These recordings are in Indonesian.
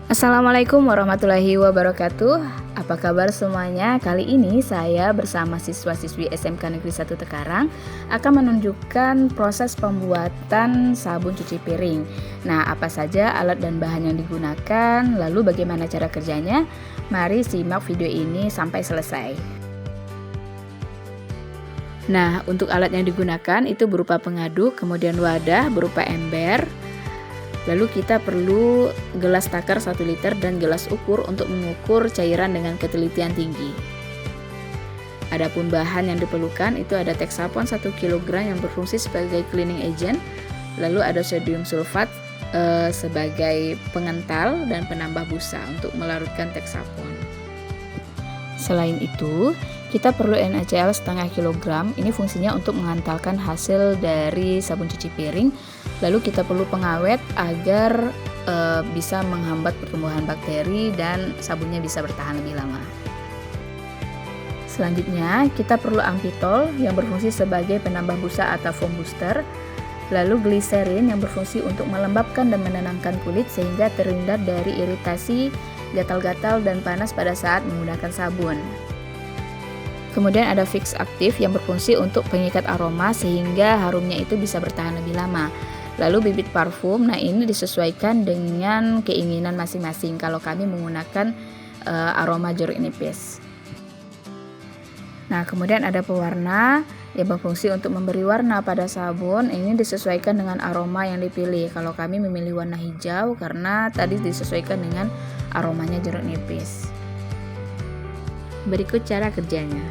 Assalamualaikum warahmatullahi wabarakatuh. Apa kabar semuanya? Kali ini saya bersama siswa-siswi SMK Negeri 1 Tekarang akan menunjukkan proses pembuatan sabun cuci piring. Nah, apa saja alat dan bahan yang digunakan, lalu bagaimana cara kerjanya? Mari simak video ini sampai selesai. Nah, untuk alat yang digunakan itu berupa pengaduk, kemudian wadah berupa ember. Lalu kita perlu gelas takar 1 liter dan gelas ukur untuk mengukur cairan dengan ketelitian tinggi. Adapun bahan yang diperlukan itu ada Texapon 1 kg yang berfungsi sebagai cleaning agent, lalu ada sodium sulfat sebagai pengental dan penambah busa untuk melarutkan Texapon. Selain itu, kita perlu NaCl setengah kilogram. Ini fungsinya untuk mengentalkan hasil dari sabun cuci piring. Lalu kita perlu pengawet agar bisa menghambat pertumbuhan bakteri dan sabunnya bisa bertahan lebih lama. Selanjutnya, kita perlu ampitol yang berfungsi sebagai penambah busa atau foam booster. Lalu gliserin yang berfungsi untuk melembabkan dan menenangkan kulit sehingga terhindar dari iritasi, gatal-gatal dan panas pada saat menggunakan sabun. Kemudian ada Vicks aktif yang berfungsi untuk pengikat aroma sehingga harumnya itu bisa bertahan lebih lama. Lalu bibit parfum, nah ini disesuaikan dengan keinginan masing-masing. Kalau kami menggunakan aroma jeruk nipis. Nah, kemudian ada pewarna yang berfungsi untuk memberi warna pada sabun. Ini disesuaikan dengan aroma yang dipilih. Kalau kami memilih warna hijau karena tadi disesuaikan dengan aromanya jeruk nipis. Berikut cara kerjanya.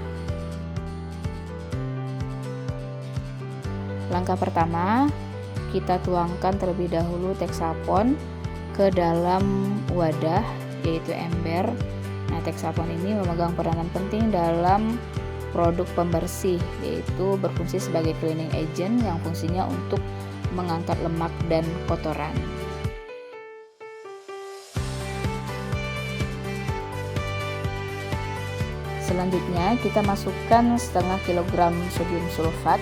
Langkah pertama, kita tuangkan terlebih dahulu Texapon ke dalam wadah yaitu ember. Nah, Texapon ini memegang peranan penting dalam produk pembersih, yaitu berfungsi sebagai cleaning agent yang fungsinya untuk mengangkat lemak dan kotoran. Selanjutnya kita masukkan setengah kilogram sodium sulfat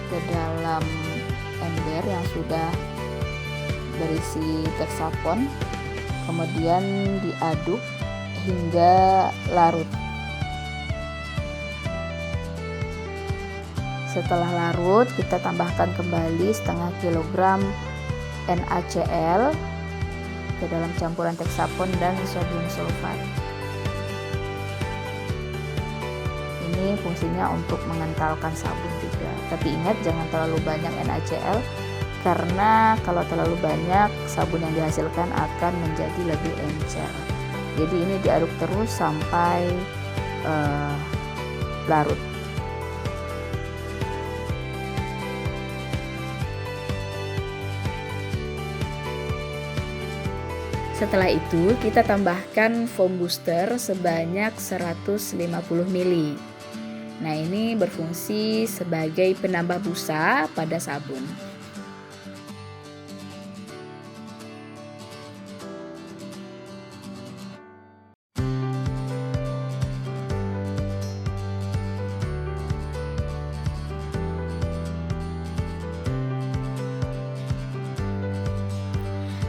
ke dalam ember yang sudah berisi Texapon, kemudian diaduk hingga larut. Setelah larut, kita tambahkan kembali setengah kilogram NaCl ke dalam campuran Texapon dan sodium sulfat. Ini fungsinya untuk mengentalkan sabun juga. Tapi ingat jangan terlalu banyak NaCl karena kalau terlalu banyak sabun yang dihasilkan akan menjadi lebih encer. Jadi ini diaduk terus sampai larut. Setelah itu kita tambahkan foam booster sebanyak 150 ml. Nah, ini berfungsi sebagai penambah busa pada sabun.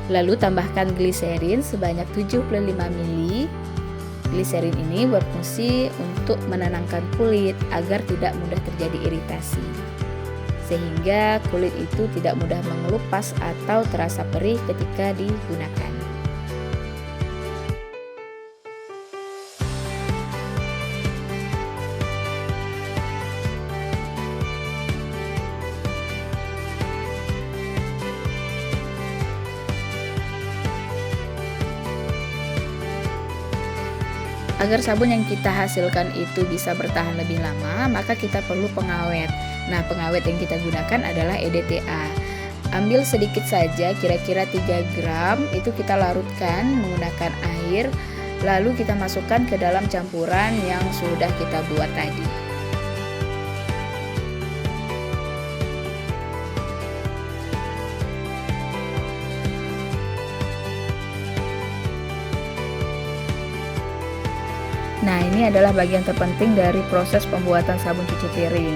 Lalu tambahkan gliserin sebanyak 75 ml. Gliserin ini berfungsi untuk menenangkan kulit agar tidak mudah terjadi iritasi, sehingga kulit itu tidak mudah mengelupas atau terasa perih ketika digunakan. Agar sabun yang kita hasilkan itu bisa bertahan lebih lama, maka kita perlu pengawet. Nah, pengawet yang kita gunakan adalah EDTA. Ambil sedikit saja, kira-kira 3 gram, itu kita larutkan menggunakan air, lalu kita masukkan ke dalam campuran yang sudah kita buat tadi. Nah, ini adalah bagian terpenting dari proses pembuatan sabun cuci piring.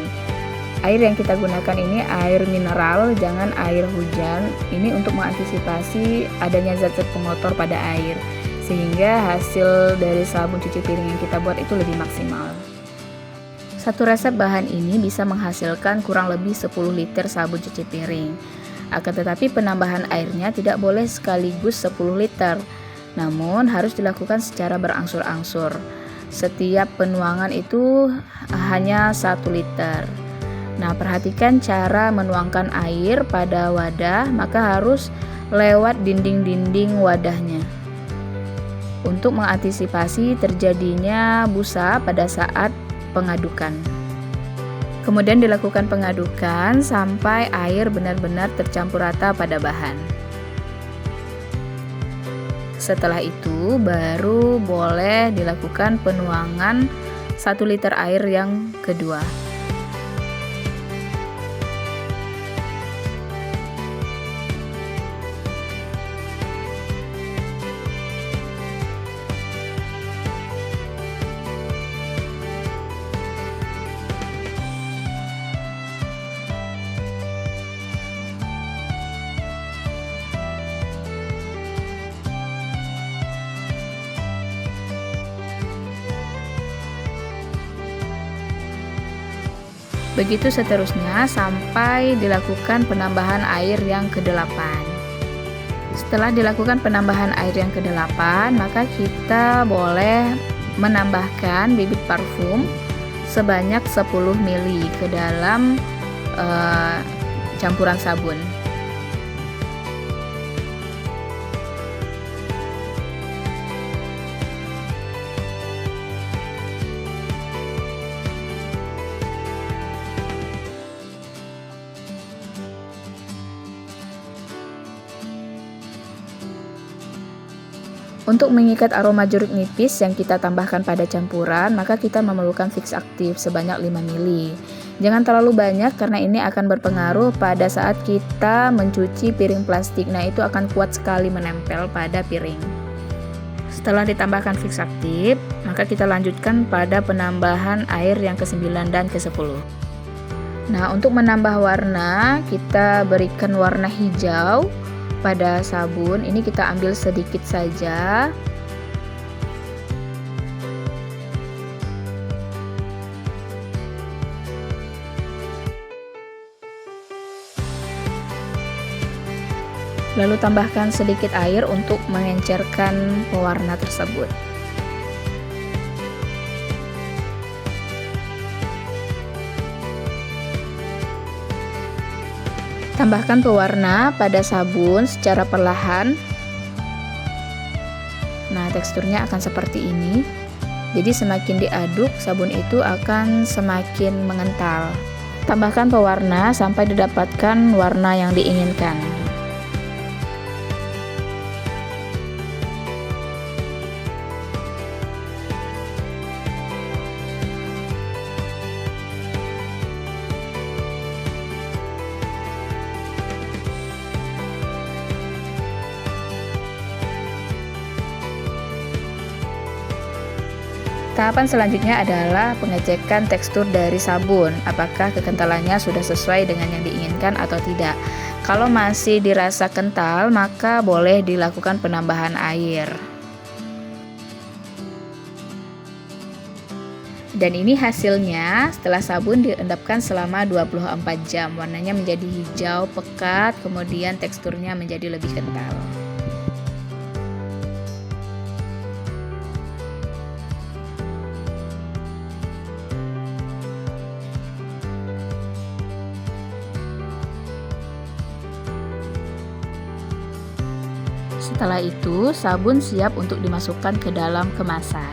Air yang kita gunakan ini air mineral, jangan air hujan. Ini untuk mengantisipasi adanya zat-zat pengotor pada air, sehingga hasil dari sabun cuci piring yang kita buat itu lebih maksimal. Satu resep bahan ini bisa menghasilkan kurang lebih 10 liter sabun cuci piring. Akan tetapi penambahan airnya tidak boleh sekaligus 10 liter, namun harus dilakukan secara berangsur-angsur. Setiap penuangan itu hanya 1 liter. Nah, perhatikan cara menuangkan air pada wadah, maka harus lewat dinding-dinding wadahnya untuk mengantisipasi terjadinya busa pada saat pengadukan. Kemudian dilakukan pengadukan sampai air benar-benar tercampur rata pada bahan. Setelah itu baru boleh dilakukan penuangan 1 liter air yang kedua. Begitu seterusnya sampai dilakukan penambahan air yang ke-8. Setelah dilakukan penambahan air yang ke-8, maka kita boleh menambahkan bibit parfum sebanyak 10 ml ke dalam campuran sabun. Untuk mengikat aroma jeruk nipis yang kita tambahkan pada campuran, maka kita memerlukan Vicks aktif sebanyak 5 ml. Jangan terlalu banyak karena ini akan berpengaruh pada saat kita mencuci piring plastik. Nah, itu akan kuat sekali menempel pada piring. Setelah ditambahkan Vicks aktif, maka kita lanjutkan pada penambahan air yang ke-9 dan ke-10. Nah, untuk menambah warna, kita berikan warna hijau pada sabun. Ini kita ambil sedikit saja. Lalu tambahkan sedikit air untuk mengencerkan pewarna tersebut. Tambahkan pewarna pada sabun secara perlahan. Nah, teksturnya akan seperti ini. Jadi semakin diaduk, sabun itu akan semakin mengental. Tambahkan pewarna sampai didapatkan warna yang diinginkan. Tahapan selanjutnya adalah pengecekan tekstur dari sabun, apakah kekentalannya sudah sesuai dengan yang diinginkan atau tidak. Kalau masih dirasa kental, maka boleh dilakukan penambahan air. Dan ini hasilnya setelah sabun diendapkan selama 24 jam. Warnanya menjadi hijau pekat, kemudian teksturnya menjadi lebih kental. Setelah itu, sabun siap untuk dimasukkan ke dalam kemasan.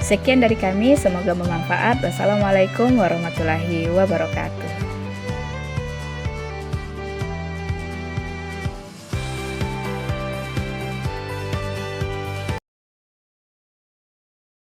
Sekian dari kami, semoga bermanfaat. Wassalamualaikum warahmatullahi wabarakatuh.